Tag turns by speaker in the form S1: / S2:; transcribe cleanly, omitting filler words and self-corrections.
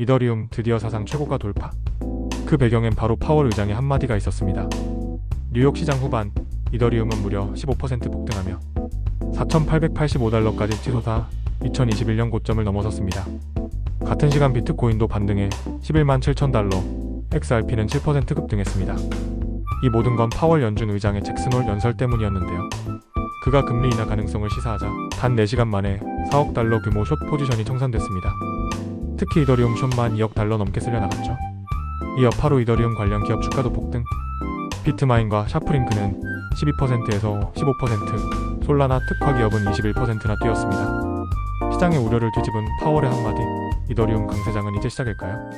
S1: 이더리움 드디어 사상 최고가 돌파. 그 배경엔 바로 파월 의장의 한마디가 있었습니다. 뉴욕 시장 후반, 이더리움은 무려 15% 폭등하며 4,885달러까지 치솟아 2021년 고점을 넘어섰습니다. 같은 시간 비트코인도 반등해 11만 7천 달러, XRP는 7% 급등했습니다. 이 모든 건 파월 연준 의장의 잭슨홀 연설 때문이었는데요. 그가 금리 인하 가능성을 시사하자 단 4시간 만에 4억 달러 규모 숏 포지션이 청산됐습니다. 특히 이더리움 숏만 2억 달러 넘게 쓸려 나갔죠. 이 여파로 이더리움 관련 기업 주가도 폭등. 비트마인과 샤프링크는 12%에서 15%, 솔라나 특화 기업은 21%나 뛰었습니다. 시장의 우려를 뒤집은 파월의 한마디, 이더리움 강세장은 이제 시작일까요?